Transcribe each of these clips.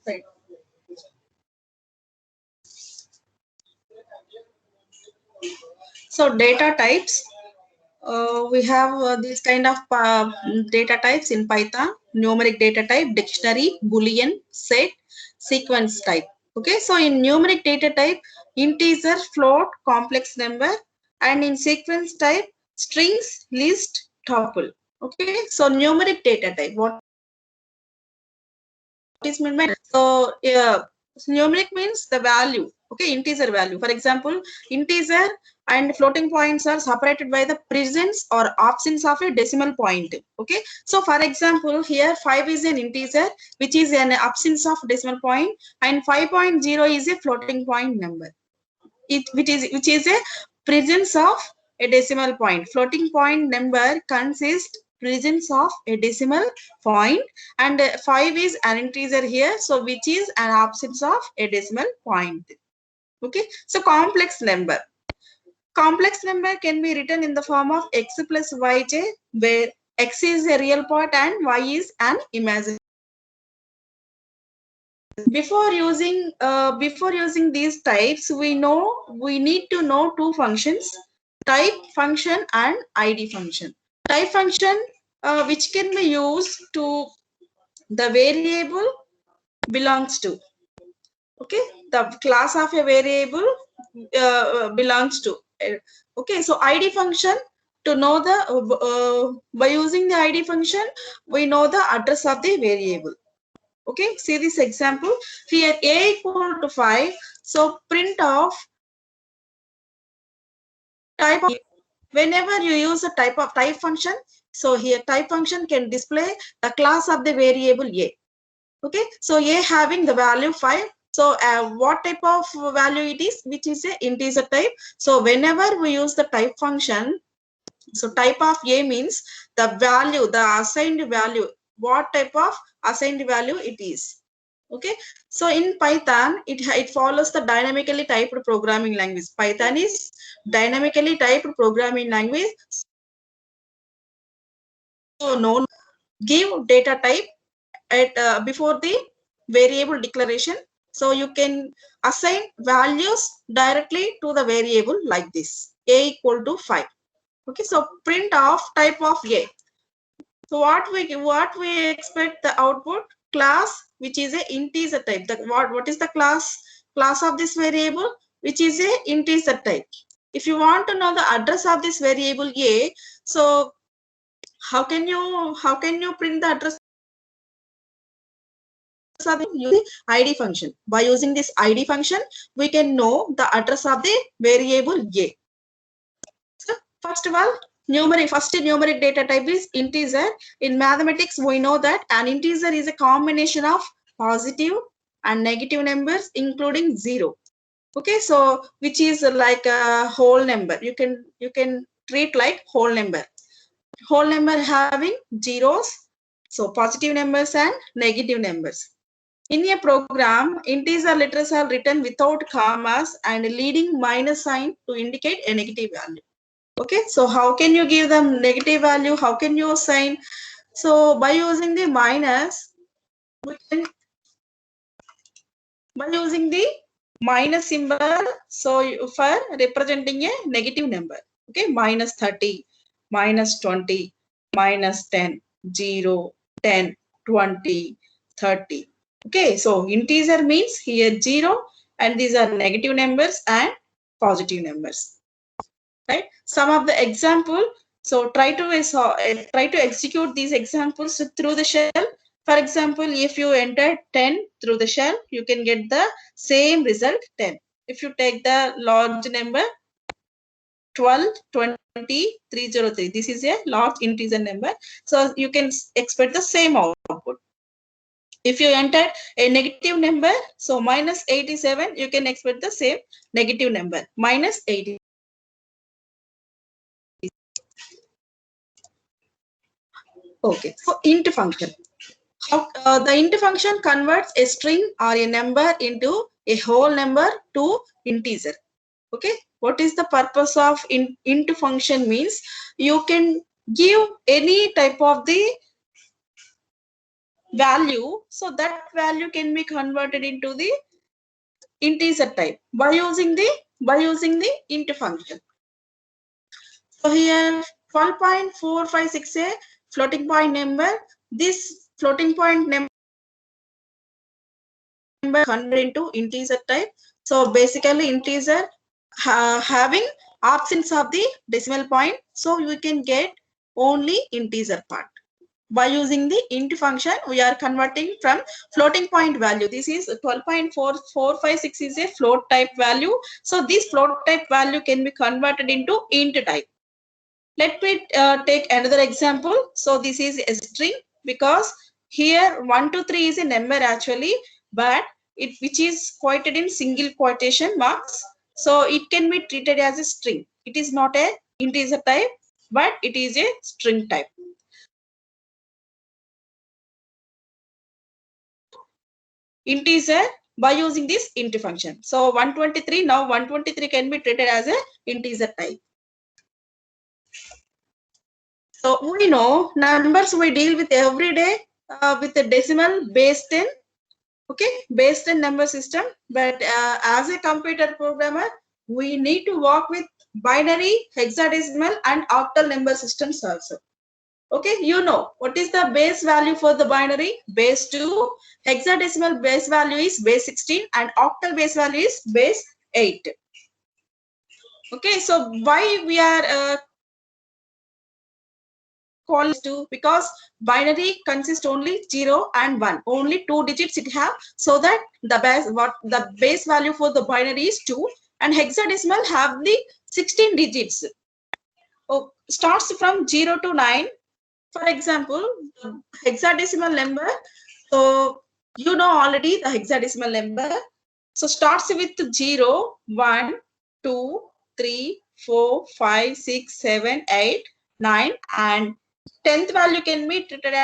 Right. So data types. We have these kind of data types in Python: numeric data type, dictionary, boolean, set, sequence type. Okay, so in numeric data type, integer, float, complex number, and in sequence type, strings, list, tuple. Okay, so numeric data type, what is meant by, so yeah, numeric means the value. Okay, integer value. For example, integer and floating points are separated by the presence or absence of a decimal point. Okay, so for example, here 5 is an integer which is an absence of decimal point, and 5.0 is a floating point number, which is a presence of a decimal point. Floating point number consists presence of a decimal point, and 5 is an integer here, so which is an absence of a decimal point. Okay, so complex number. Complex number can be written in the form of x plus yj, where x is a real part and y is an imaginary. Before using these types, we need to know two functions: type function and id function. Type function, which can be used to the variable belongs to. Okay, the class of a variable belongs to. Okay, so id function, to know the by using the id function, we know the address of the variable. Okay, see this example here: a equal to 5, so print of type of. Whenever you use a type function, so here type function can display the class of the variable a. Okay, so a having the value 5, so what type of value it is, which is a integer type. So whenever we use the type function, so type of a means the value, the assigned value, what type of assigned value it is. Okay, so in Python, it follows the dynamically typed programming language. Python is dynamically typed programming language. So no, give data type at before the variable declaration, so you can assign values directly to the variable like this: a equal to 5. Okay, so print of type of a. So what we expect the output: class, which is a integer type. What is the class of this variable, which is a integer type. If you want to know the address of this variable a, so how can you print the address of the id function? By using this id function, we can know the address of the variable a. So first of all, numeric data type is integer. In mathematics, we know that an integer is a combination of positive and negative numbers, including 0. Okay, so which is like a whole number. You can treat like whole number. Whole number having zeros, so positive numbers and negative numbers. In a program, integer letters are written without commas and leading minus sign to indicate a negative value. Okay, so how can you give them negative value? How can you assign? So by using the minus, we can, by using the minus symbol, so for representing a negative number. Okay, minus 30, minus 20, minus 10, 0, 10, 20, 30. Okay, so integer means here 0, and these are negative numbers and positive numbers. Right, some of the example, so try to execute these examples through the shell. For example, if you enter 10 through the shell, you can get the same result 10. If you take the large number 12, 20, 303, this is a large integer number, so you can expect the same output. If you enter a negative number, so minus 87, you can expect the same negative number, minus 80. Okay, so int function. The int function converts a string or a number into a whole number to integer. Okay, what is the purpose of int function means? You can give any type of the value, so that value can be converted into the integer type by using the int function. So here 12.456 a floating point number. This floating point number converted into integer type. So basically integer having absence of the decimal point, so you can get only integer part. By using the int function, we are converting from floating point value. This is 12.4456 is a float type value. So this float type value can be converted into int type. Let me take another example. So this is a string, because here 1 to 3 is a number actually, but it which is quoted in single quotation marks. So it can be treated as a string. It is not a integer type, but it is a string type. Integer by using this int function. So 123, now 123 can be treated as a integer type. So we know numbers we deal with every day with a decimal base 10, okay, base 10 number system. But as a computer programmer, we need to work with binary, hexadecimal, and octal number systems also. Okay, you know what is the base value for the binary? Base 2. Hexadecimal base value is base 16, and octal base value is base 8. Okay, so why we are call to, because binary consists only 0 and 1, only 2 digits it have, so that the base value for the binary is 2, and hexadecimal have the 16 digits. Starts from 0 to 9. For example, hexadecimal number, so you know already the hexadecimal number. So starts with 0, 1, 2, 3, 4, 5, 6, 7, 8, 9, and 10th value can be treated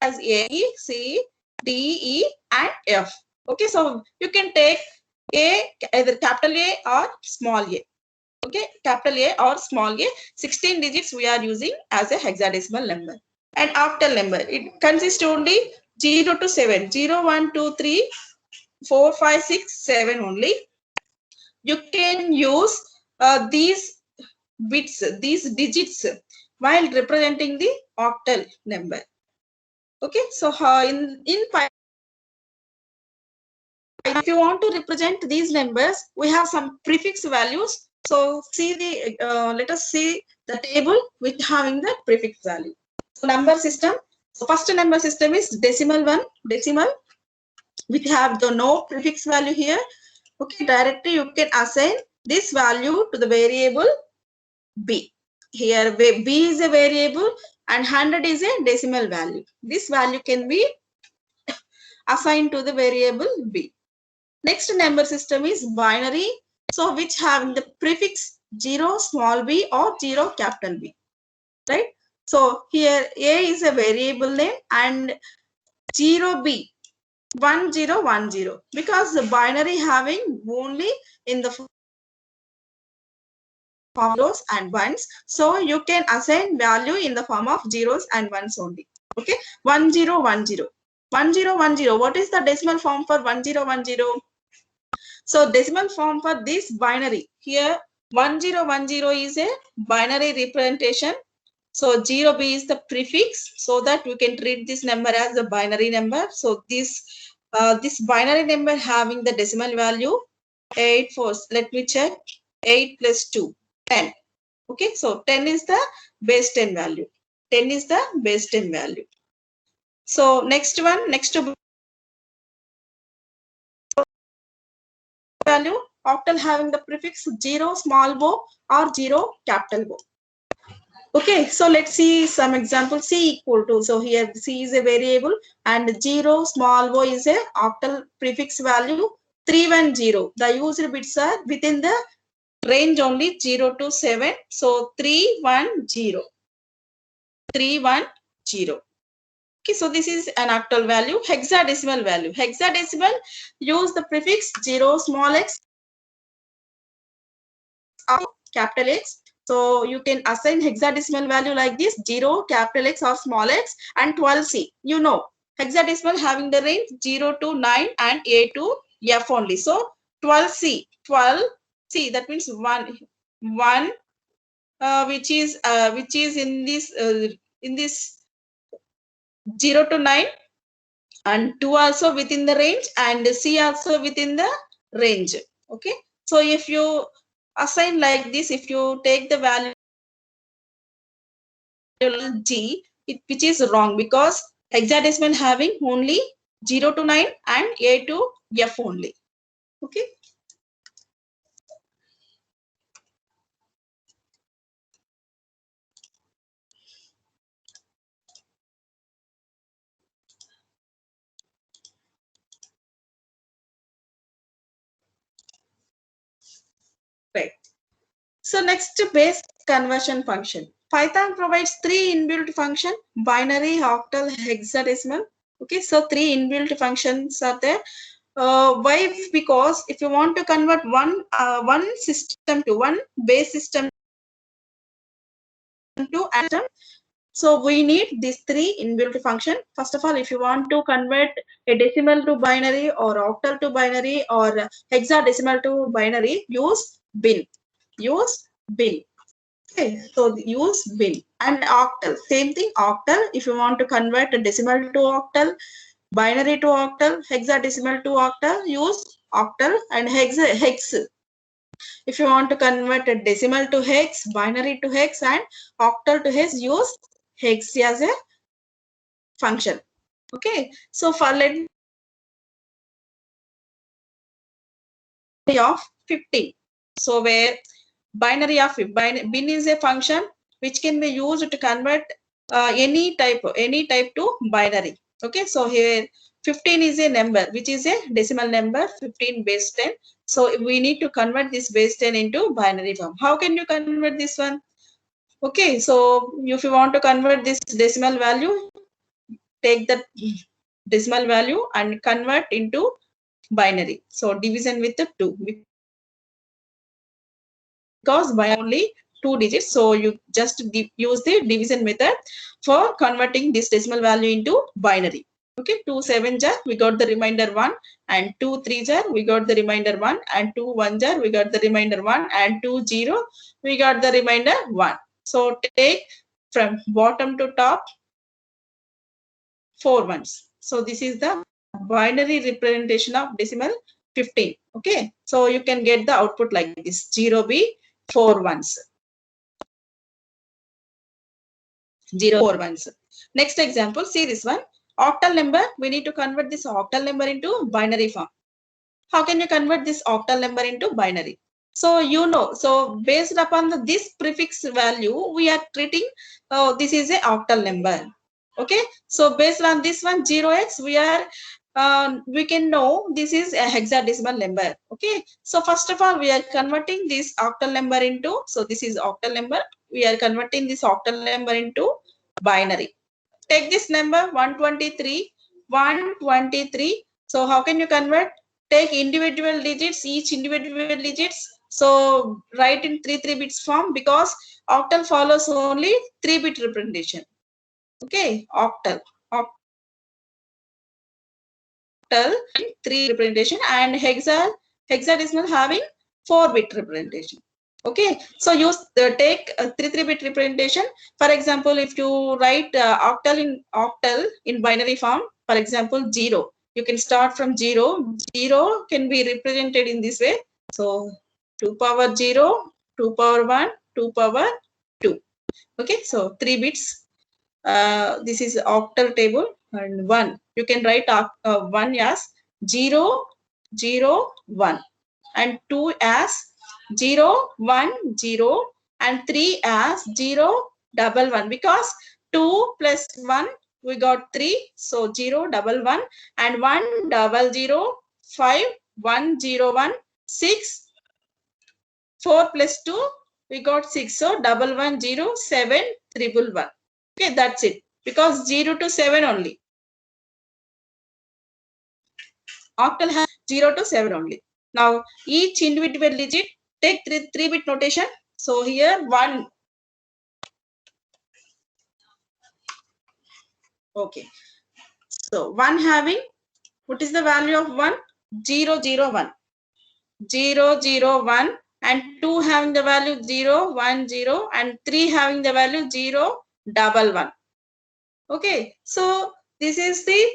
as A, C, D, E, and F. Okay, so you can take A, either capital A or small a. Okay, capital A or small a. 16 digits we are using as a hexadecimal number. And octal number, it consists only 0 to 7. 0, 1, 2, 3, 4, 5, 6, 7 only. You can use these bits, these digits, while representing the octal number. Okay, so in Python, if you want to represent these numbers, we have some prefix values. So see the let us see the table with having the prefix value. So number system. So first number system is decimal one, decimal. We have the no prefix value here. Okay, directly you can assign this value to the variable b. Here b is a variable and 100 is a decimal value. This value can be assigned to the variable b. Next number system is binary, so which having the prefix 0 small b or 0 capital B, right? So here a is a variable name and 0b 1010, because the binary having only in the form of zeros and ones, so you can assign value in the form of zeros and ones only. Okay, 1010, 1010. What is the decimal form for 1010? So decimal form for this binary, here 1010 is a binary representation. So 0b is the prefix, so that we can treat this number as a binary number. So this binary number having the decimal value 8 4. Let me check. 8 plus 2, 10. Okay, so 10 is the base 10 value. 10 is the base 10 value. So next one, next value, octal having the prefix 0 small o or 0 capital O. Okay, so let's see some examples. C equal to, so here C is a variable and 0 small o is a octal prefix value 310. The used bits are within the range only 0 to 7. So 310. 310. Okay, so this is an octal value. Hexadecimal value. Hexadecimal use the prefix 0 small x or capital X. So you can assign hexadecimal value like this: 0, capital X or small x, and 12C. You know, hexadecimal having the range 0 to 9 and A to F only. So 12C, 12C, that means 1, which is in this 0 to 9, and 2 also within the range, and C also within the range. Okay, so if you assign like this, if you take the value G, which is wrong, because hexadecimal having only 0 to 9 and A to F only. Okay. Right. So next, base conversion function. Python provides 3 inbuilt function: binary, octal, hexadecimal. Okay, so 3 inbuilt functions are there. Why? Because if you want to convert one system to one base system to atom, so we need these 3 inbuilt function. First of all, if you want to convert a decimal to binary, or octal to binary, or hexadecimal to binary, use bin. Use bin. Okay, so use bin. And octal, same thing, octal. If you want to convert a decimal to octal, binary to octal, hexadecimal to octal, use octal. And hex. If you want to convert a decimal to hex, binary to hex, and octal to hex, use hex as a function. Okay, so for let of 15. So where binary of bin is a function which can be used to convert any type to binary. Okay, so here 15 is a number which is a decimal number, 15 base 10. So we need to convert this base 10 into binary form. How can you convert this one? Okay, so if you want to convert this decimal value, take the decimal value and convert into binary. So division with the 2, because by only 2 digits, so you just use the division method for converting this decimal value into binary. Okay, 2 7s are, we got the remainder 1, and 2 3s are, we got the remainder 1, and 2 1s are, we got the remainder 1, and 2 0, we got the remainder 1. So take from bottom to top 4 ones. So this is the binary representation of decimal 15. Okay, so you can get the output like this: 0 B 4 ones. 0 4 ones. Next example, see this one. Octal number, we need to convert this octal number into binary form. How can you convert this octal number into binary? So you know, so based upon this prefix value, we are treating this is a octal number. Okay, so based on this one 0x, we can know this is a hexadecimal number. Okay, so first of all, we are converting this octal number into, so this is octal number, we are converting this octal number into binary. Take this number 123, 123. So how can you convert? Take individual digits, each individual digits. So write in 3 bits form, because octal follows only 3-bit representation. Okay, octal in 3 representation, and hexadecimal having 4-bit representation. Okay, so use take 3-bit representation. For example, if you write octal in binary form, for example 0, you can start from 0. 0 can be represented in this way. So 2 power 0, 2 power 1, 2 power 2. Okay, so 3 bits. This is octal table. And 1, you can write 1 as 0 0 1, and 2 as 0 1 0, and 3 as 0 1 1, because 2 plus 1 we got 3, so 0 1 1, and 1 0 0 5 1 0 1 6, 4 plus 2 we got 6, so 1 1 0 7 1 1. Okay, that's it, because 0 to 7 only. Octal has 0 to 7 only. Now each individual digit, take 3-bit notation. So here 1. Okay. So 1 having, what is the value of 1? 0, 0, 1. 0, 0, 1. And 2 having the value 0, 1, 0. And 3 having the value 0, 1, 1. Okay. So this is the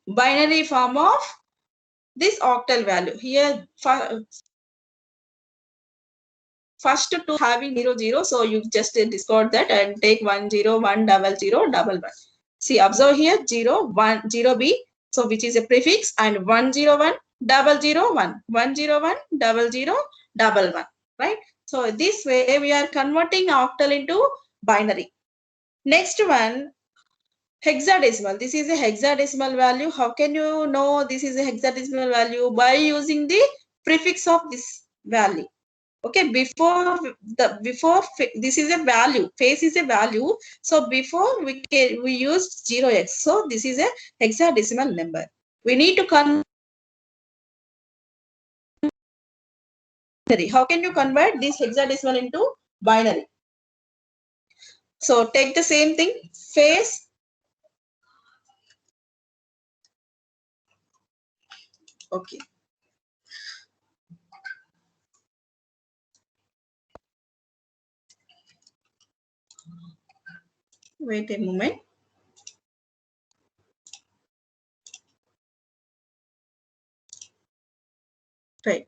binary form of this octal value. Here first two having 0, 0. So you just discard that and take 1, 0, 1, 0, 0, 1, 1. See, observe here 0, 1, 0 B. So which is a prefix, and 1, 0, 1, 0, 0, 1. 1, 0, 1, 0, 0, 1, 1. Right? So this way we are converting octal into binary. Next one, hexadecimal. This is a hexadecimal value. How can you know this is a hexadecimal value? By using the prefix of this value. Okay, before this is a value, face is a value. So before we used 0x. So this is a hexadecimal number. We need to convert. How can you convert this hexadecimal into binary? So take the same thing, face. Okay. Wait a moment. Right.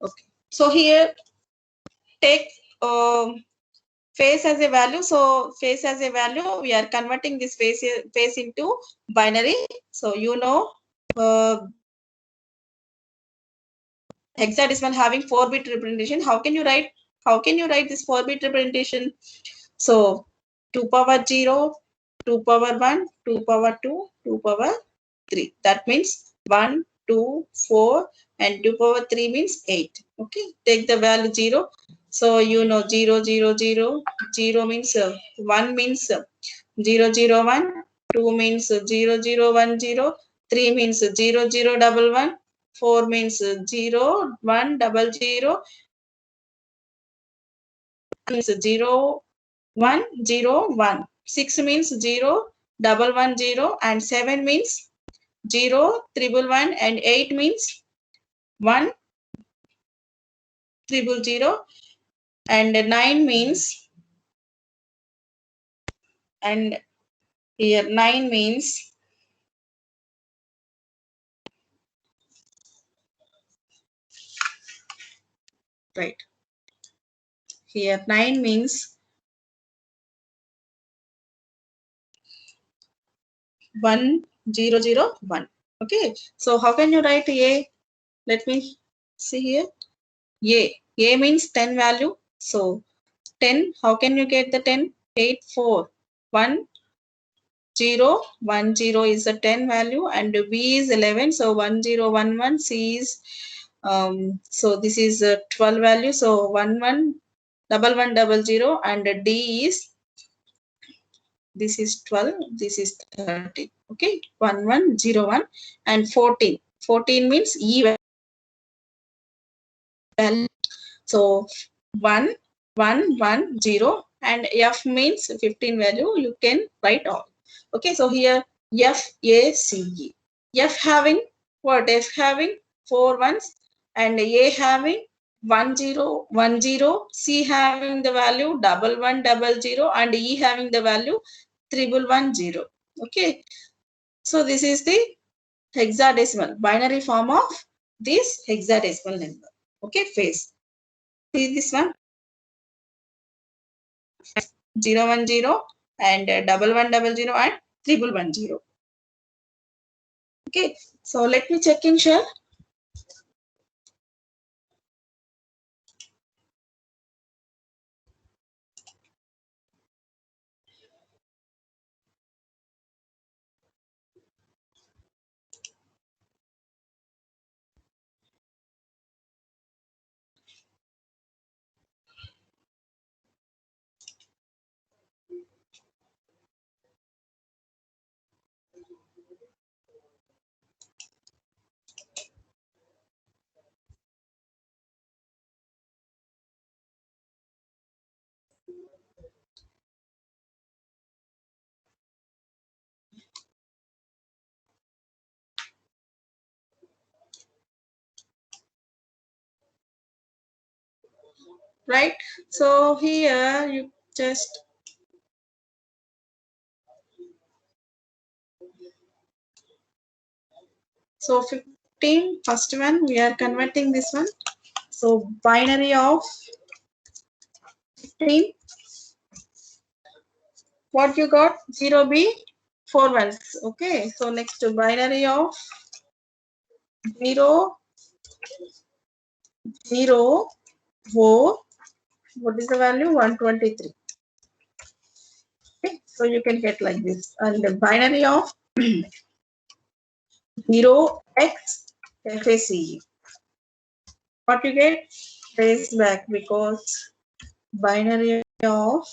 Okay. So here take face as a value. So face as a value, we are converting this face into binary. So you know hexadecimal having 4-bit representation. How can you write? How can you write this 4-bit representation? So 2 power 0, 2 power 1, 2 power 2, 2 power 3. That means 1, 2, 4, and 2 power 3 means 8. Okay, take the value 0. So you know 0, 0, 0. 0 means 1 means 0, 0, 1. 2 means 0, 0, 1, 0. 3 means 0, 0, 1, 1. 4 means 0, 1, 0, 0. Means 0, 1, 0, 1. 6 means 0, 1, 1, 0. And 7 means 0, 1, 1, and 8 means 1, 0, 0. And 9 means, and here 9 means, right. Here 9 means 1, 0, 0, 1. Okay. So how can you write A? Let me see here. A means 10 value. So 10, how can you get the 10? 8, 4, 1, 0, 1, 0 is the 10 value, and B is 11. So 1, 0, 1, 1. C is, so this is 12 value. So 1, 1, 1, 1, 0, 0. And D is, this is 12, this is 13. Okay, 1, 1, 0, 1. And 14. 14 means E value. So 1, 1, 1, 0. And F means 15 value. You can write all. Okay, so here F, A, C, E. F having what? F having 4 ones, and A having 1, 0, 1, 0. C having the value 1, 1, 0, 0. And E having the value 1, 1, 0. Okay, so this is the hexadecimal binary form of this hexadecimal number. Okay, face. See this one, 0, 1, 0, and 1, 1, 0, 0, and 1, 1, 0. Okay, so let me check in share. right? So here you just so 15 first one we are converting this one. So binary of 15. What you got? 0b 4 ones. Okay. So next to binary of 0 0 4. What is the value? 123. Okay. So you can get like this. And the binary of 0x FACE. What you get? Trace back because binary of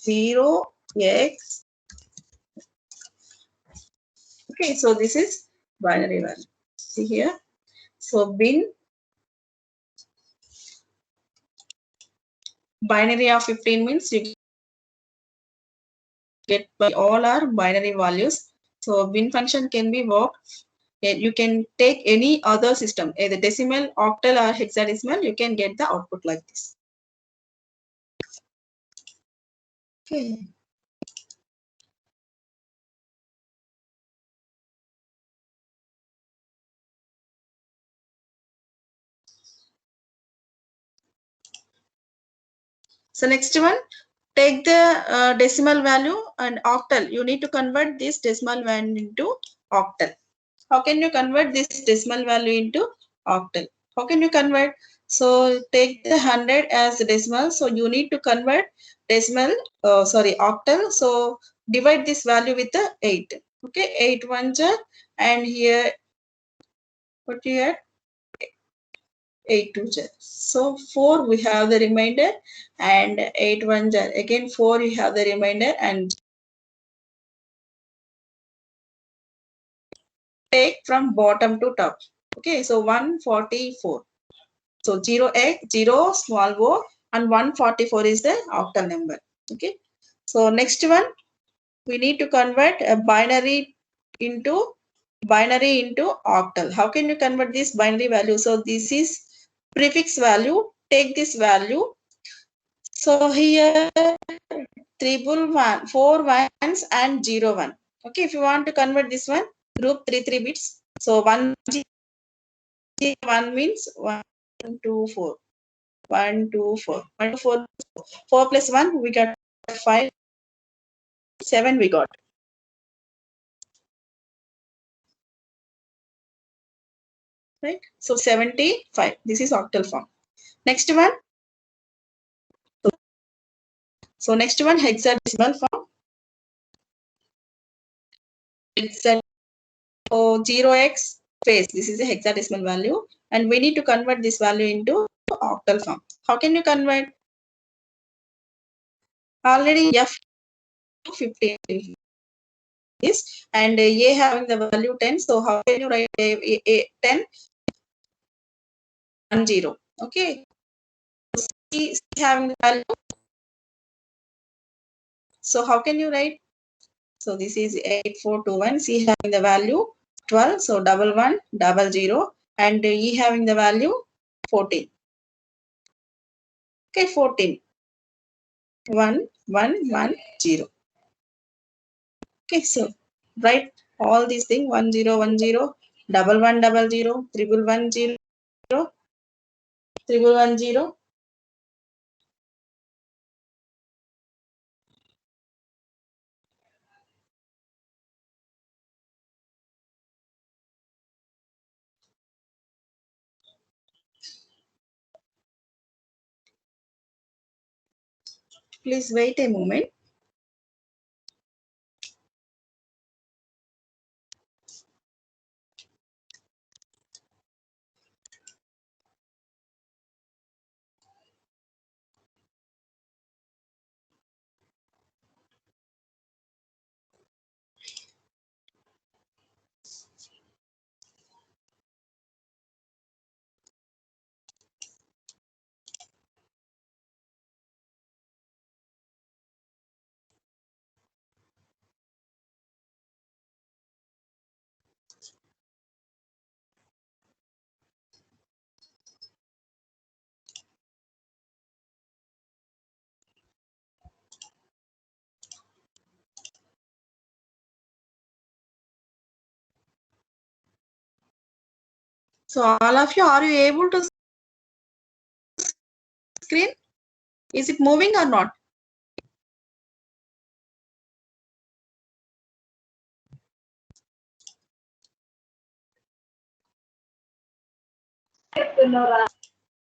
0x. Okay, so this is binary value. See here. So bin binary of 15 means you get by all our binary values. So bin function can be worked. You can take any other system, either decimal, octal, or hexadecimal. You can get the output like this. Okay. So next one, take the decimal value and octal. You need to convert this decimal value into octal. How can you convert this decimal value into octal? How can you convert? So take the 100 as decimal. So you need to convert decimal, octal. So divide this value with the 8. Okay, 8 ones are, and here what you had? 8 twos are. So 4 we have the remainder, and 8 ones are. Again 4 you have the remainder, and take from bottom to top. Okay, so 144. So 0 small o and 144 is the octal number. Okay. So next one, we need to convert a binary into octal. How can you convert this binary value? So this is prefix value. Take this value. So here triple one, 4 ones and 0 1. Okay, if you want to convert this one, group 3 bits. So 1 means 1 2 4. 1 2 4. 1 2 4. 4 plus 1 we got 5. 7 we got. Right? So 75. This is octal form. Next one. So next one, hexadecimal form. Hexadecimal. So 0x phase. This is a hexadecimal value. And we need to convert this value into octal form. How can you convert? Already F15 is, and A having the value 10. So how can you write a 10? 1 0. Okay. C having the value. So how can you write? So this is 8421. C having the value 12. So 1100, and E having the value 14. Okay, 14. 1110. Okay, so write all these things 1010, 1100, 1110, 1110. Please wait a moment. So all of you, are you able to screen? Is it moving or not?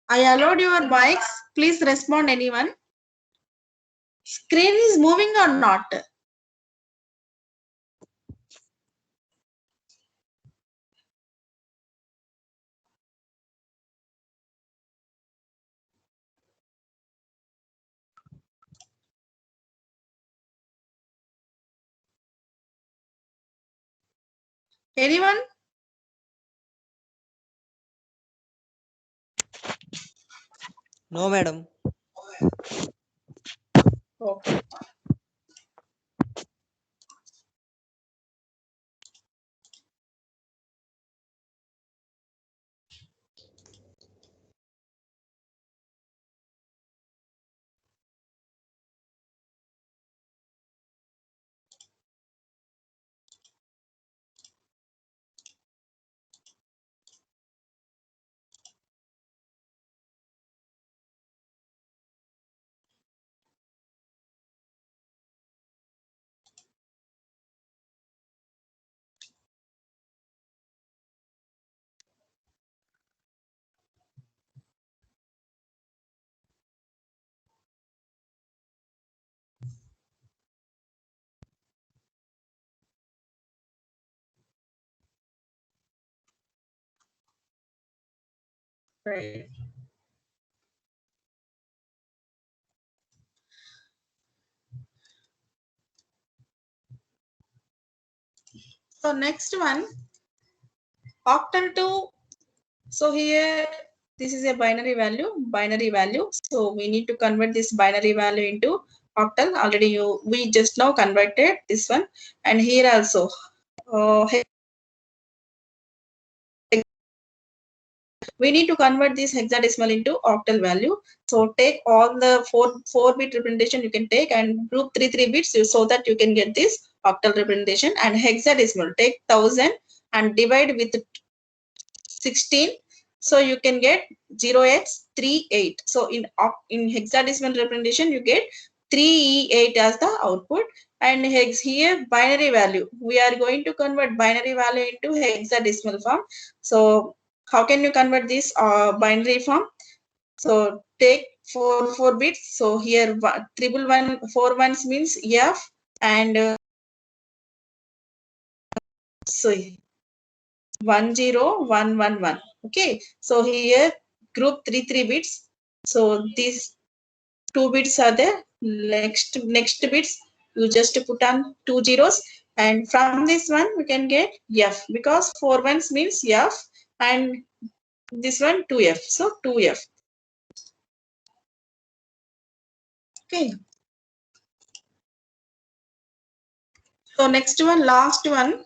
I allowed your mics. Please respond, anyone. Screen is moving or not? Anyone? No, madam. Okay. Right. So next one, octal 2. So here, this is a binary value. So we need to convert this binary value into octal. Already we just now converted this one, and here also we need to convert this hexadecimal into octal value. So take all the 4-bit representation you can take and group 3 bits so that you can get this octal representation. And hexadecimal, take 1000 and divide with 16. So you can get 0x38. So in hexadecimal representation, you get 3E8 as the output. And here binary value. We are going to convert binary value into hexadecimal form. So how can you convert this binary form? So take 4 bits. So here 4 ones means F, and so 10111. Okay, so here group 3 bits. So these 2 bits are there. Next bits you just put on 2 zeros, and from this one we can get F, because 4 ones means F, and this one 2F. So 2F. Okay. So next one, last one.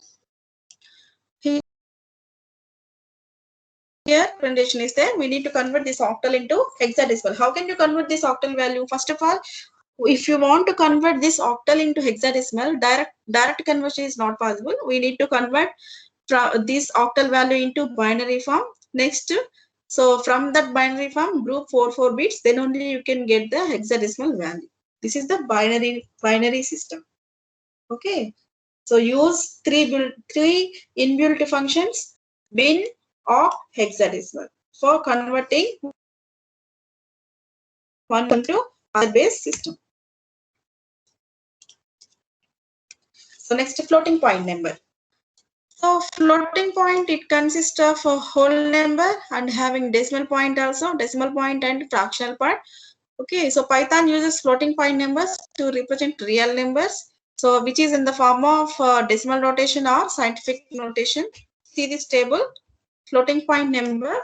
Here representation is there. We need to convert this octal into hexadecimal. How can you convert this octal value? First of all, if you want to convert this octal into hexadecimal, direct conversion is not possible. We need to convert this octal value into binary form. Next, so from that binary form, group 4 bits, then only you can get the hexadecimal value. This is the binary system. Okay. So use three inbuilt functions: bin, octal, hexadecimal, for converting one into other base system. So next, floating point number. So floating point, it consists of a whole number and having decimal point also, decimal point and fractional part. Okay, so Python uses floating point numbers to represent real numbers. So which is in the form of decimal notation or scientific notation. See this table, floating point number.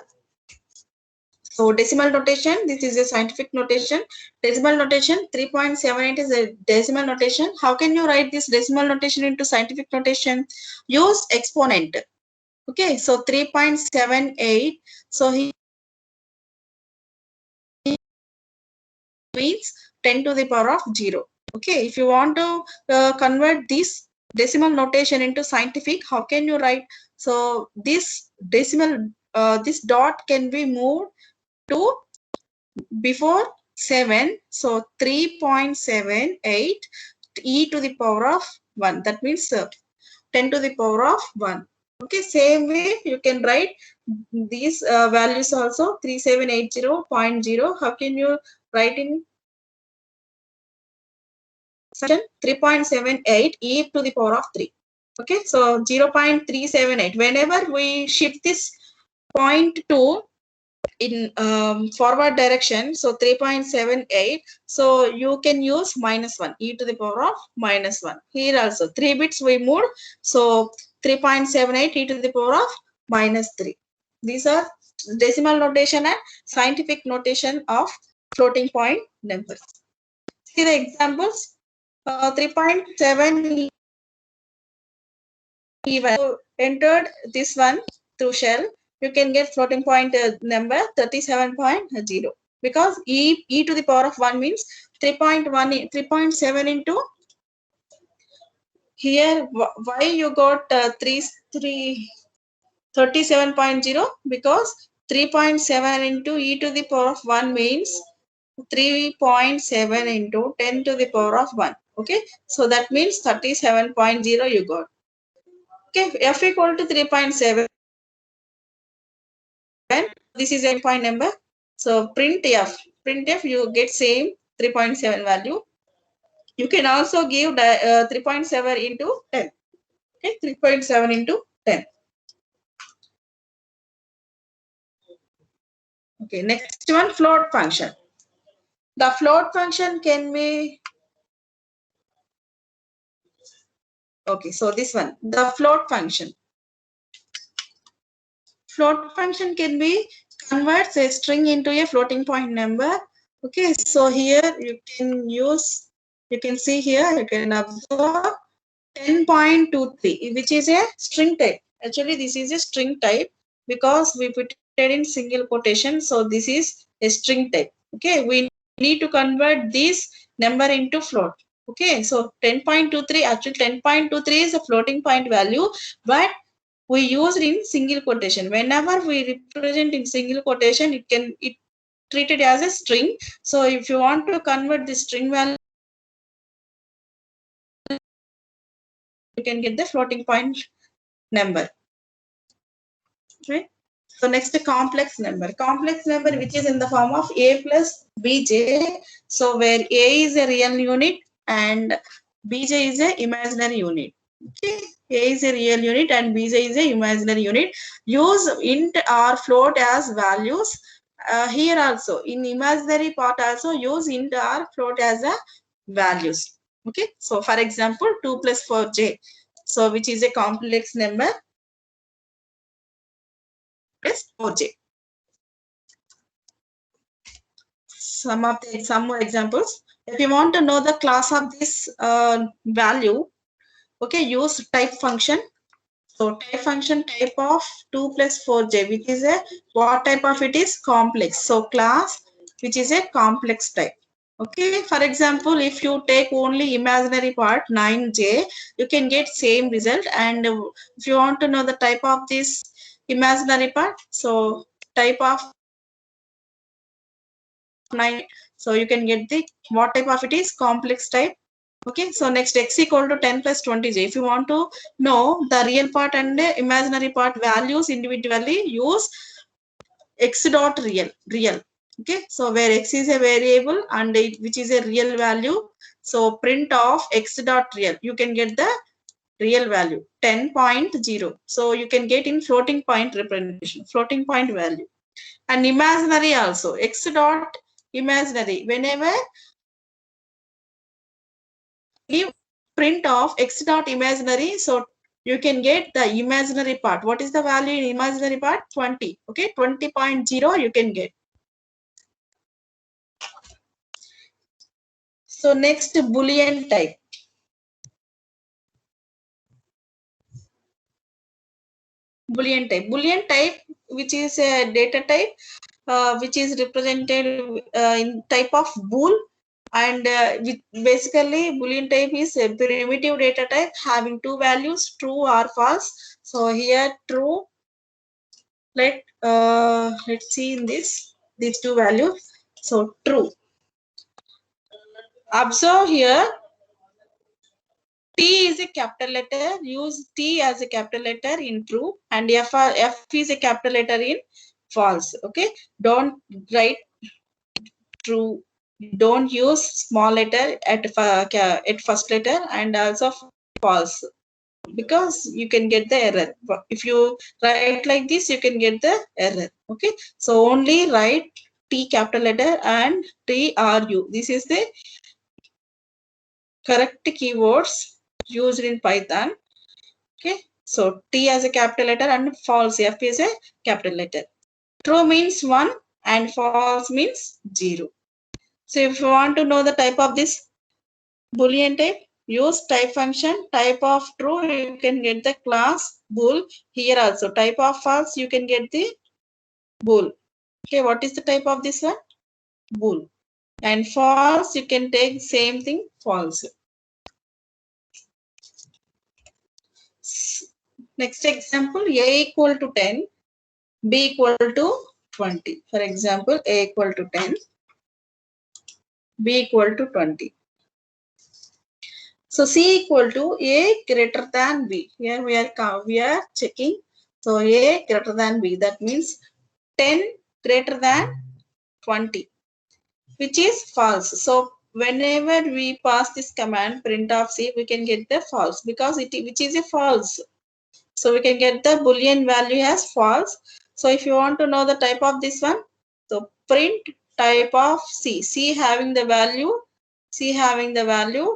So decimal notation, this is a scientific notation. Decimal notation, 3.78 is a decimal notation. How can you write this decimal notation into scientific notation? Use exponent. Okay, so 3.78. So he means 10 to the power of 0. Okay, if you want to convert this decimal notation into scientific, how can you write? So this decimal this dot can be moved to before 7. So 3.78 e to the power of 1. That means 10 to the power of 1. Okay, same way you can write these values also. 3780.0. How can you write in section? 3.78 e to the power of 3. Okay, so 0.378. Whenever we shift this point to in forward direction, so 3.78, so you can use -1, e to the power of -1. Here also 3 bits we moved, so 3.78 e to the power of -3. These are decimal notation and scientific notation of floating point numbers. See the examples. 3.7 even entered this one through shell, you can get floating point number 37.0, because e to the power of 1 means 3.7 into here. Why you got 37.0? Because 3.7 into e to the power of 1 means 3.7 into 10 to the power of 1. Okay, so that means 37.0 you got. Okay, f equal to 3.7. This is a point number. So printf you get same 3.7 value. You can also give 3.7 into 10. Okay, 3.7 into 10. Okay, next one, float function. The float function can be, okay, so this one, the float function. Float function can be converts a string into a floating point number. Okay, so here you can use, you can see here, you can observe 10.23, which is a string type. Actually, this is a string type because we put it in single quotation. So this is a string type. Okay, we need to convert this number into float. Okay, so 10.23, actually 10.23 is a floating point value, but we use it in single quotation. Whenever we represent in single quotation, it treated as a string. So if you want to convert the string value, you can get the floating point number. Right. So next, the complex number. Complex number which is in the form of a plus bj. So where a is a real unit and bj is a imaginary unit. Okay. A is a real unit and bj is a imaginary unit. Use int or float as values. Here also in imaginary part also use int or float as a values. Okay. So for example 2 plus 4j. So which is a complex number is 4j. Some more examples. If you want to know the class of this value, okay, use type function. So type function type of 2 plus 4j, which is a, what type of it is? Complex. So class which is a complex type. Okay, for example, if you take only imaginary part 9j, you can get same result. And if you want to know the type of this imaginary part, so type of 9, so you can get the what type of it is? Complex type. Okay, so next x equal to 10 plus 20j. If you want to know the real part and the imaginary part values individually, use x dot real. Okay, so where x is a variable and which is a real value, so print of x dot real, you can get the real value 10.0. So you can get in floating point representation, floating point value. And imaginary also, x dot imaginary, whenever you print of x dot imaginary, so you can get the imaginary part. What is the value in imaginary part? 20. Okay, 20.0 you can get. So next, Boolean type. Boolean type, which is a data type, which is represented in type of bool, and basically Boolean type is a primitive data type having two values, true or false. So here true Let's see in these two values. So true. Observe here, T is a capital letter. Use T as a capital letter in true, and F is a capital letter in false. Okay, don't write true. Don't use small letter at first letter, and also false, because you can get the error. If you write like this, you can get the error. Okay, so only write T capital letter and TRU. This is the correct keywords used in Python. Okay, so T as a capital letter and false F is a capital letter. True means 1 and false means 0. So if you want to know the type of this Boolean type, use type function. Type of true, you can get the class bool. Here also type of false, you can get the bool. Okay, what is the type of this one? Bool. And false, you can take same thing, false. Next example, A equal to 10, B equal to 20. For example, A equal to 10, B equal to 20. So C equal to A greater than B. Here we are checking. So A greater than B. That means 10 greater than 20, which is false. So whenever we pass this command print of C, we can get the false, because which is a false. So we can get the Boolean value as false. So if you want to know the type of this one, so print type of C. C having the value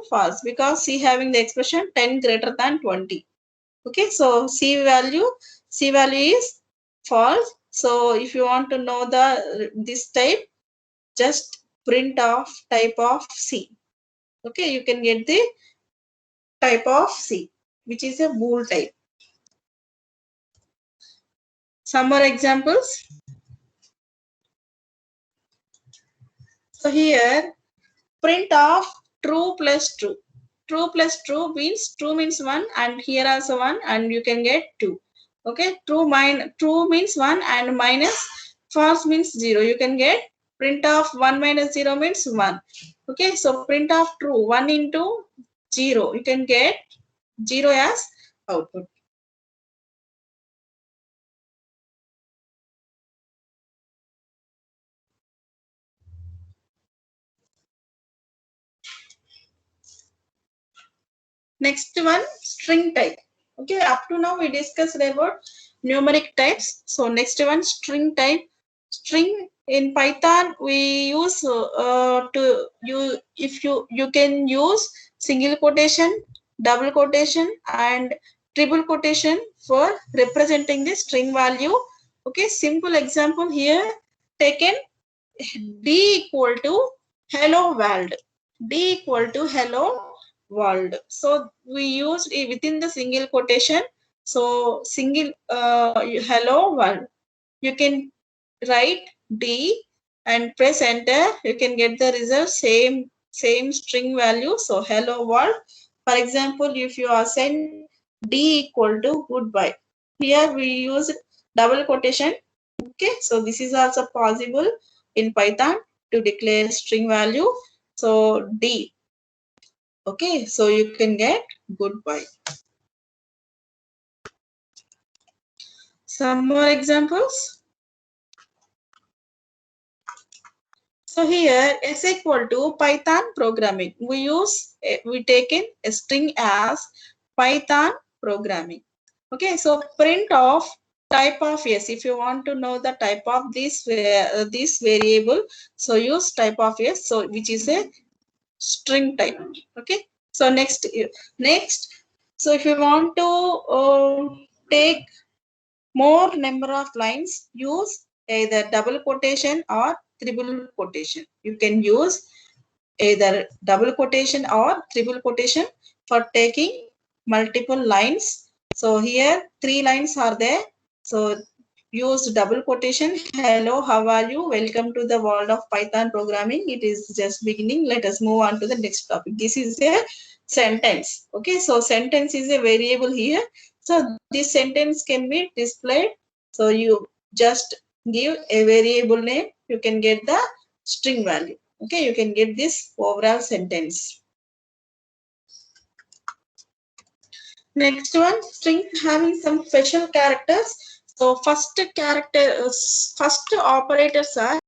false, because C having the expression 10 greater than 20. Okay, so C value is false. So if you want to know this type, just print of type of C. Okay, you can get the type of C, which is a bool type. Some more examples. So here, print of true plus true. True plus true means 1, and here also 1, and you can get 2. Okay, true means 1 and minus, false means 0. You can get print of 1 minus 0 means 1. Okay, so print of true 1 into 0. You can get 0 as output. Next one, string type. Okay, up to now we discussed about numeric types. So next one, string type. String in Python we use you can use single quotation, double quotation, and triple quotation for representing the string value. Okay, simple example here taken. D equal to hello world. D equal to hello world. So we used it within the single quotation. So single hello world. You can write D and press enter. You can get the result same string value. So hello world. For example, if you are send D equal to goodbye. Here we use double quotation. Okay, so this is also possible in Python to declare string value. So D. Okay, so you can get goodbye. Some more examples. So here S equal to Python programming. We taken a string as Python programming. Okay, so print of type of S. If you want to know the type of this variable, so use type of S. So which is a string type. Okay, so next, so if you want to take more number of lines, use either double quotation or triple quotation. You can use either double quotation or triple quotation for taking multiple lines. So here 3 lines are there. So use double quotation. Hello, how are you? Welcome to the world of Python programming. It is just beginning. Let us move on to the next topic. This is a sentence. Okay, so sentence is a variable here. So this sentence can be displayed. So just give a variable name, you can get the string value. Okay, you can get this overall sentence. Next one, string having some special characters. So first operators are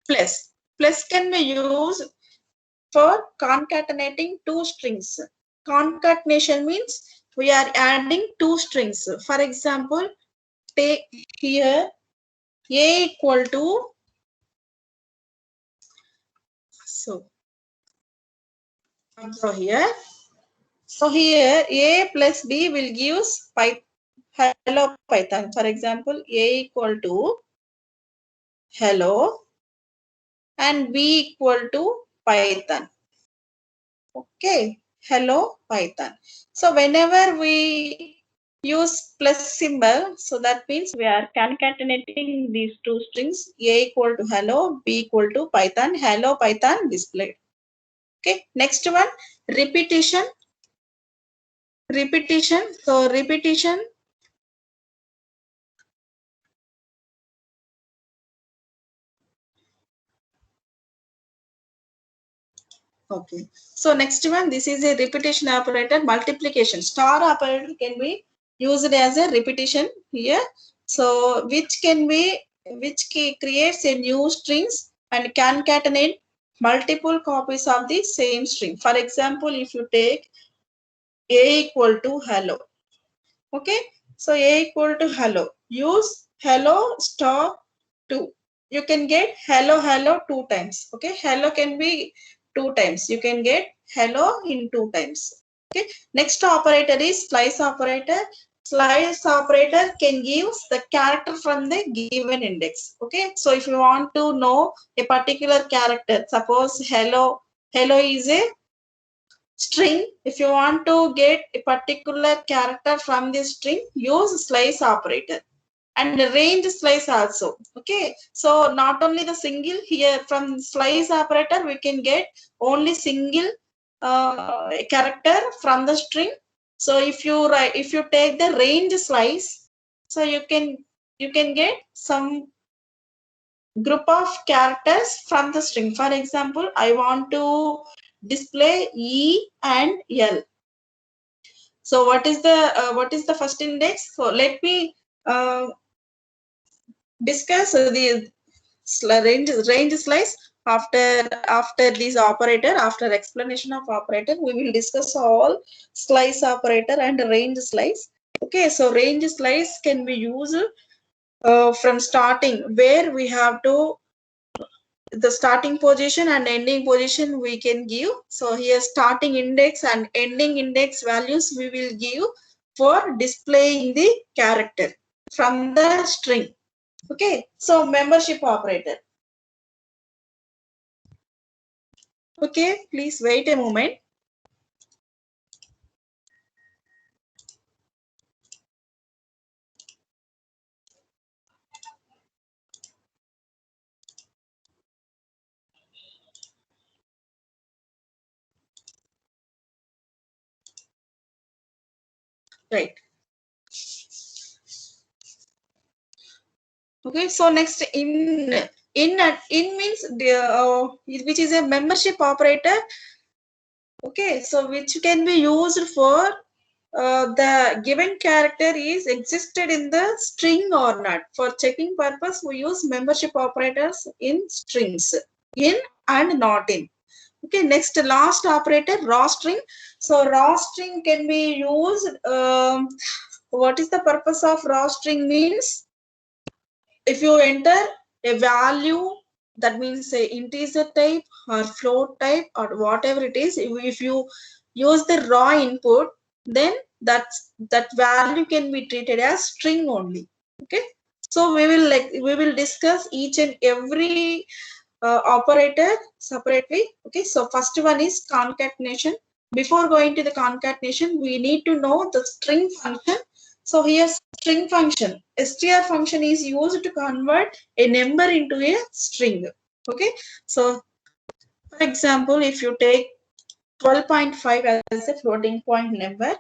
plus. Plus can be used for concatenating two strings. Concatenation means we are adding two strings. For example, take here a equal to, so observe here. So here a plus b will give hello Python. For example, a equal to hello and b equal to Python. Okay, hello Python. So whenever we use plus symbol, so that means we are concatenating these two strings, a equal to hello, b equal to Python, hello Python displayed. Okay, next one, repetition. Repetition. So repetition. Okay. So next one, this is a repetition operator, multiplication. Star operator can be used as a repetition here. So which creates a new strings and concatenate multiple copies of the same string. For example, if you take a equal to hello. Okay. So a equal to hello. Use hello star 2. You can get hello hello 2 times. Okay. Hello can be 2 times. You can get hello in 2 times. Okay. Next operator is slice operator. Slice operator can give the character from the given index. Okay. So if you want to know a particular character, suppose hello is a string. If you want to get a particular character from this string, use slice operator and range slice also. Okay, so not only the single, here from slice operator we can get only single character from the string. So if you take the range slice, so you can get some group of characters from the string. For example, I want to display E and L. So what is the first index? So let me discuss the range slice after this operator. After explanation of operator, we will discuss all slice operator and range slice. Okay, so range slice can be used from starting, where we have to the starting position and ending position we can give. So here starting index and ending index values we will give for displaying the character from the string. Okay, so membership operator. Okay, please wait a moment. Right. Okay, so next in means the which is a membership operator. Okay, so which can be used for the given character is existed in the string or not. For checking purpose, we use membership operators in strings, in and not in. Okay, next last operator, raw string. So raw string can be used. What is the purpose of raw string means? If you enter a value, that means say integer type or float type or whatever it is, if you use the raw input, then that value can be treated as string only. Okay, so we will discuss each and every operator separately. Okay, so first one is concatenation. Before going to the concatenation, we need to know the string function. So here string function, str function is used to convert a number into a string. Okay, so for example, if you take 12.5 as a floating point number,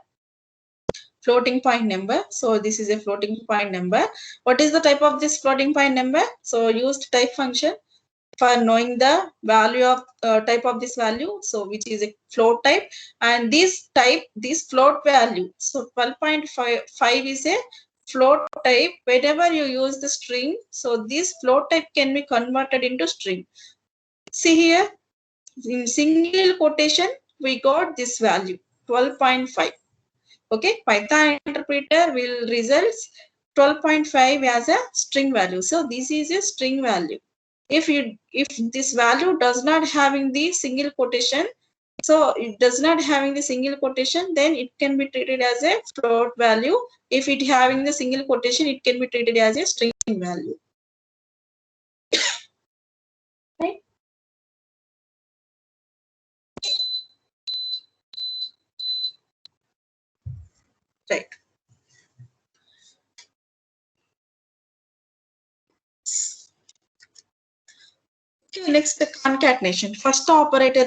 floating point number. So this is a floating point number. What is the type of this floating point number? So used type function for knowing the value of type of this value, so which is a float type, and this float value, so 12.5 is a float type. Whenever you use the string, so this float type can be converted into string. See here, in single quotation we got this value 12.5. okay, Python interpreter will results 12.5 as a string value. So this is a string value. If this value does not having the single quotation, so it does not having the single quotation, then it can be treated as a float value. If it having the single quotation, it can be treated as a string value. Right? Right. Okay, next the concatenation. Our first operator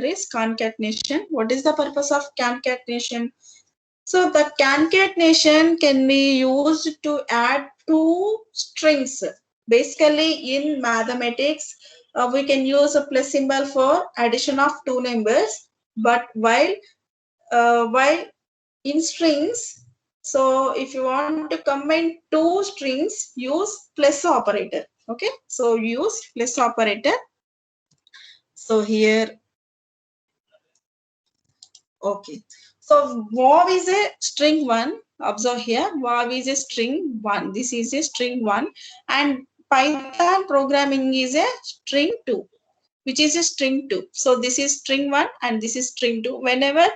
is concatenation. What is the purpose of concatenation? So the concatenation can be used to add two strings. Basically, in mathematics, we can use a plus symbol for addition of two numbers. But while in strings, so if you want to combine two strings, use plus operator. Okay, so use plus operator. So here, okay. So VOW is a string one. Observe here, VOW is a string one. This is a string one, and Python programming is a string two, which is a string two. So this is string one and this is string two. Whenever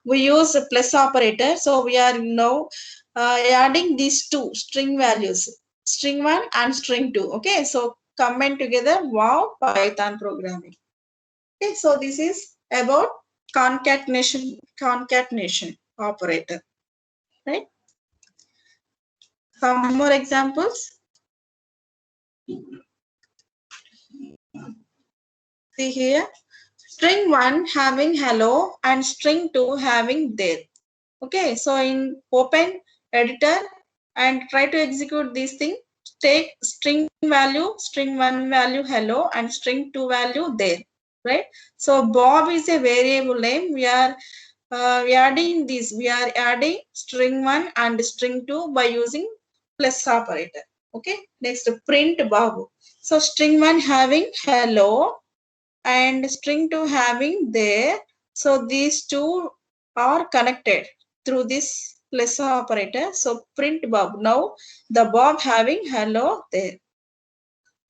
we use a plus operator, so we are now adding these two string values, string one and string two. Okay, so combine together, wow, Python programming. Okay, so this is about concatenation operator, right? Some more examples. See here, string one having hello and string two having there. Okay, so in open editor and try to execute this thing. Take string one value hello and string two value there, right? So Bob is a variable name. We are adding this. We are adding string one and string two by using plus operator. Okay, next print Bob. So string one having hello and string two having there. So these two are connected through this plus operator. So print Bob. Now the Bob having hello there.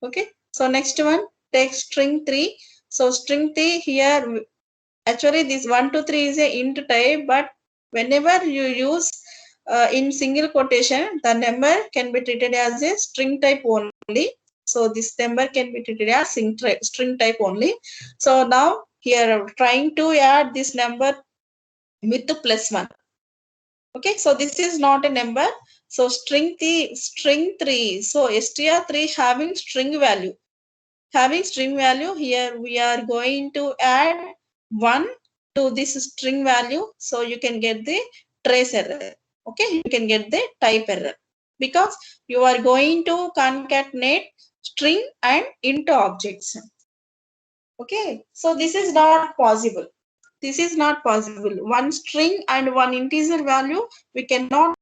Okay. So next one, take string 3. So string 3 here, actually this 1 to 3 is a int type, but whenever you use in single quotation, the number can be treated as a string type only. So this number can be treated as string type only. So now here trying to add this number with the plus 1. Okay, so this is not a number. So string 3. So str3 having string value. Having string value, here we are going to add 1 to this string value. So you can get the trace error. Okay, you can get the type error because you are going to concatenate string and int objects. Okay, so this is not possible. This is not possible. One string and one integer value, we cannot.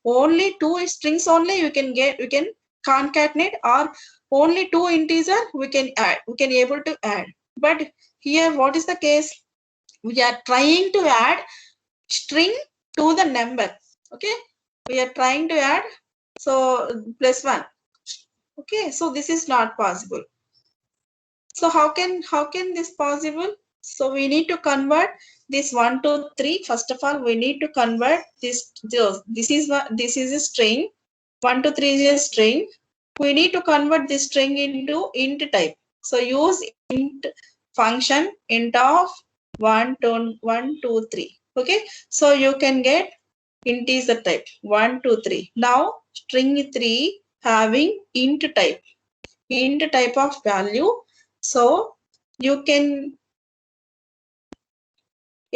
Only two strings only you can get, you can concatenate, or only two integer we can add, we can able to add. But here what is the case? We are trying to add string to the number. Okay, we are trying to add, so plus 1. Okay, so this is not possible. So how can this possible? So we need to convert this 1 to 3. First of all, we need to convert this. This is a string. 1 to 3 is a string. We need to convert this string into int type. So use int function int of 1 2 3. Okay. So you can get integer type 1 2 3. Now string 3 having int type of value. So you can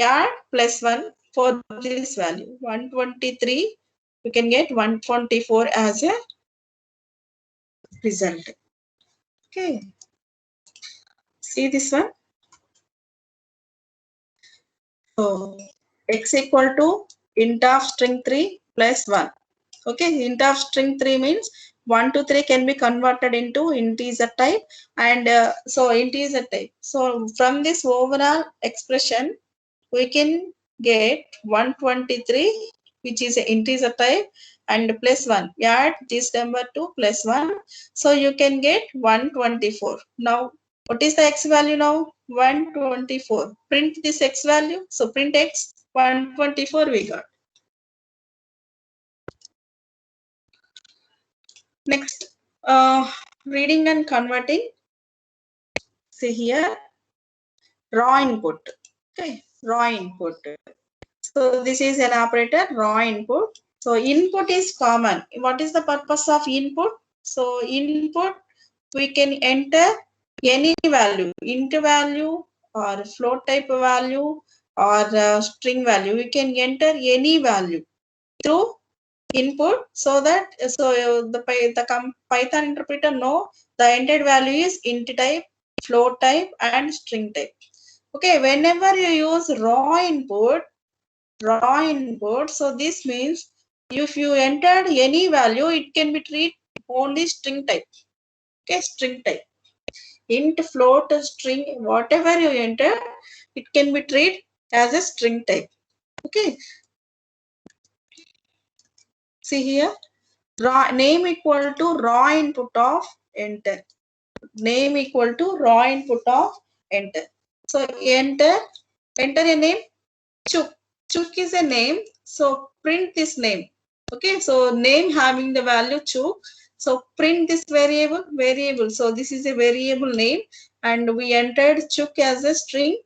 add +1 for this value. 123, you can get 124 as a result. Okay. See this one. So x equal to int of string 3 plus 1. Okay, int of string 3 means 1 to 3 can be converted into integer type, and so integer type. So from this overall expression, we can get 123, which is an integer type, and +1. Add this number to +1. So you can get 124. Now, what is the x value now? 124. Print this x value. So print x, 124 we got. Next, reading and converting. See here, raw input. Okay, raw input. So this is an operator, raw input. So input is common. What is the purpose of input? So input, we can enter any value, int value or float type value or string value. We can enter any value through input, so that the Python interpreter know the entered value is int type, float type, and string type. Okay, whenever you use raw input, so this means if you entered any value, it can be treated only string type. Okay, string type, int, float, string, whatever you enter, it can be treated as a string type. Okay, see here, raw name equal to raw input of enter, name equal to raw input of enter. So enter a name, Chuk. Chuk is a name, so print this name. Okay, so name having the value Chuk. So print this variable. So this is a variable name, and we entered Chuk as a string.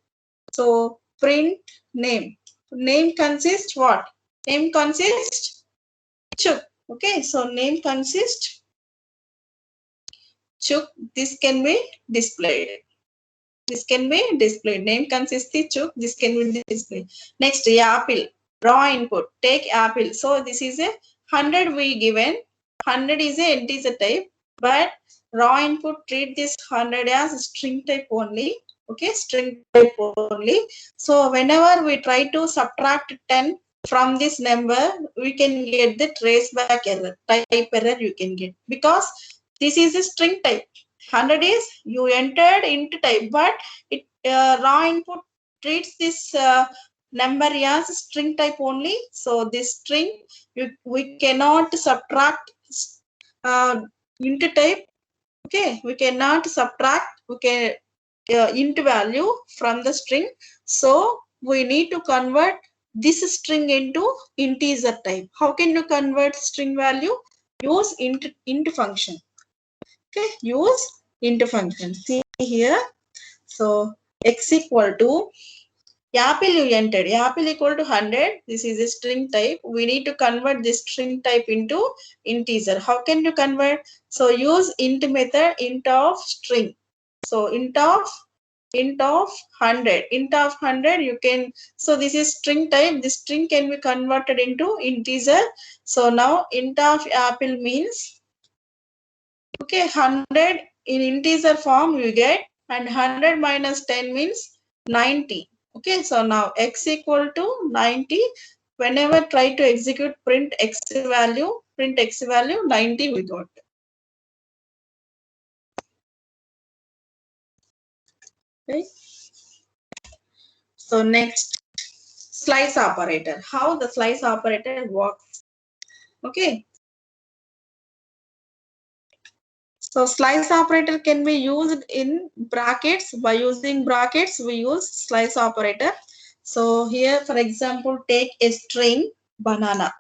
So print name. Name consists what? Name consists Chuk. Okay, so name consists Chuk. This can be displayed. This can be displayed. Name consists the Chuk. This can be displayed. Next, apple. Raw input. Take apple. So this is a 100 we given. 100 is a integer type, but raw input treat this 100 as string type only. Okay, string type only. So whenever we try to subtract 10 from this number, we can get the traceback error, type error you can get, because this is a string type. 100 is you entered into type, but it raw input treats this number as string type only. So this string, we cannot subtract into type. Okay, we cannot subtract, okay, into value from the string. So we need to convert this string into integer type. How can you convert string value? Use int function. Okay, use int function. See here. So x equal to apple you entered. Apple equal to 100. This is a string type. We need to convert this string type into integer. How can you convert? So use int method, int of string. So int of 100. Int of 100 you can, so this is string type. This string can be converted into integer. So now int of apple means, okay, 100 in integer form you get, and 100 minus 10 means 90. Okay, so now x equal to 90. Whenever try to execute print x value, 90 we got. Okay. So next, slice operator. How the slice operator works. Okay. So slice operator can be used in brackets. By using brackets, we use slice operator. So here, for example, take a string banana.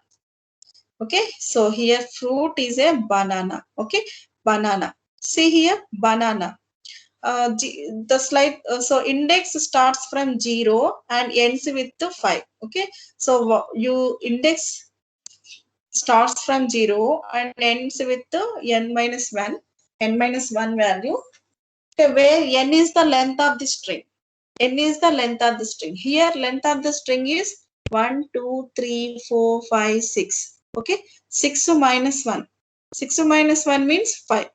Okay, so here fruit is a banana. Okay, banana. See here, banana. The slide, so index starts from 0 and ends with the 5. Okay, so you index starts from 0 and ends with the n minus 1 value. Okay, where n is the length of the string. N is the length of the string. Here length of the string is 1, 2, 3, 4, 5, 6. Okay, 6 minus 1. 6 minus 1 means 5.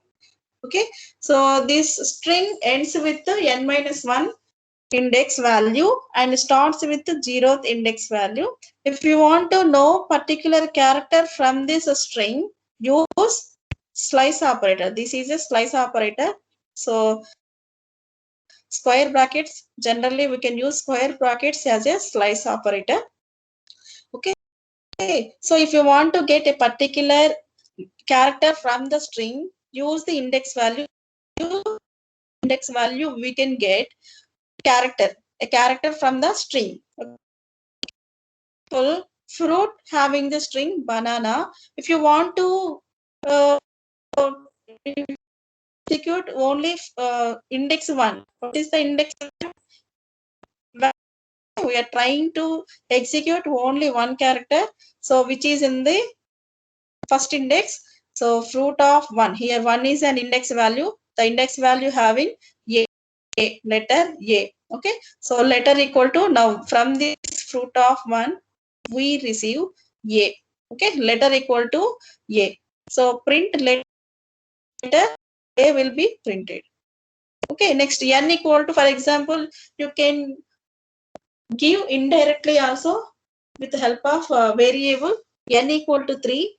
Okay, so this string ends with the n minus 1 index value and starts with the 0th index value. If you want to know particular character from this string, use slice operator. This is a slice operator. So square brackets, generally we can use square brackets as a slice operator. Okay, so if you want to get a particular character from the string, use the index value. Index value we can get a character from the string. Fruit having the string banana. If you want to execute only index 1, what is the index? We are trying to execute only one character, so which is in the first index. So fruit of 1, here 1 is an index value, the index value having a, letter a. Okay, so letter equal to, now from this fruit of 1 we receive a. Okay, letter equal to a, so print letter a will be printed. Okay, next n equal to, for example, you can give indirectly also with the help of variable n equal to 3,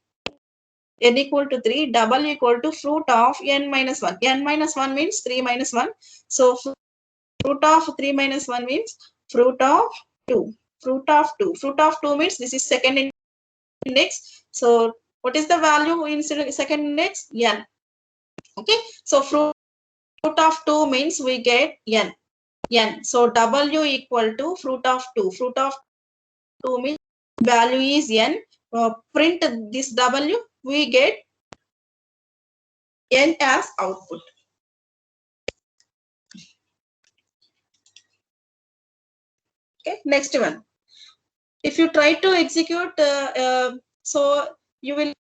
n equal to 3, double equal to fruit of n minus 1. N minus 1 means 3 minus 1. So fruit of 3 minus 1 means fruit of 2. Fruit of 2. Fruit of 2 means this is second index. So what is the value in second index? N. Okay. So fruit of 2 means we get n. N. So W equal to fruit of 2. Fruit of 2 means value is n. Print this W, we get n as output. Okay, next one. If you try to execute, so you will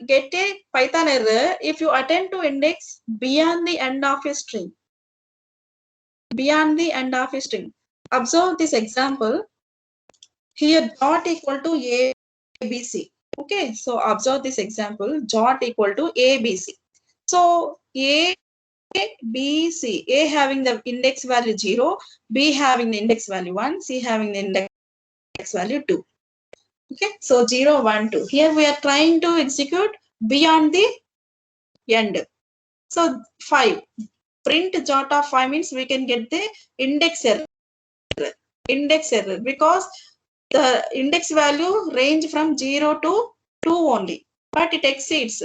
get a Python error if you attempt to index beyond the end of a string. Beyond the end of a string. Observe this example. Here dot equal to A, B, C. Okay, so observe this example. Dot equal to A, B, C. So A, B, C. A having the index value 0, B having the index value 1, C having the index value 2. Okay, so 0, 1, 2. Here we are trying to execute beyond the end. So 5. Print jot of 5 means we can get the index error. Index error because the index value range from 0 to 2 only, but it exceeds.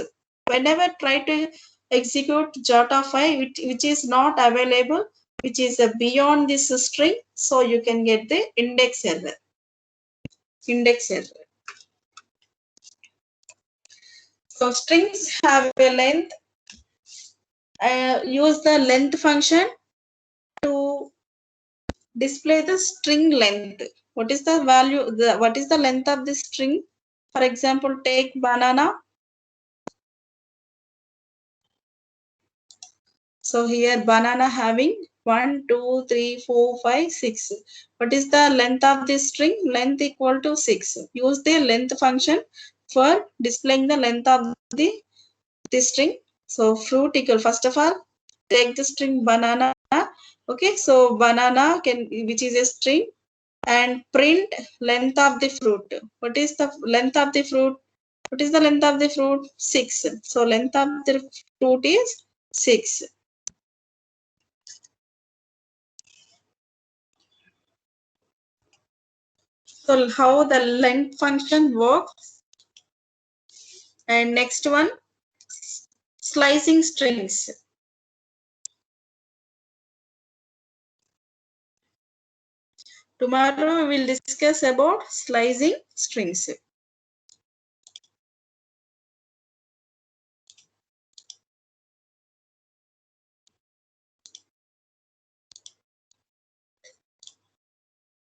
Whenever try to execute jot of 5 which is not available, which is beyond this string, so you can get the index error. Index error. So strings have a length. Use the length function to display the string length. What is the value? What is the length of the string? For example, take banana. So here banana having 1, 2, 3, 4, 5, 6. What is the length of this string? Length equal to 6. Use the length function for displaying the length of this string. So fruit equal, first of all, take the string banana. Okay, so banana which is a string, and print length of the fruit. What is the length of the fruit? What is the length of the fruit? 6. So length of the fruit is 6. So how the length function works. And next one, slicing strings. Tomorrow we will discuss about slicing strings.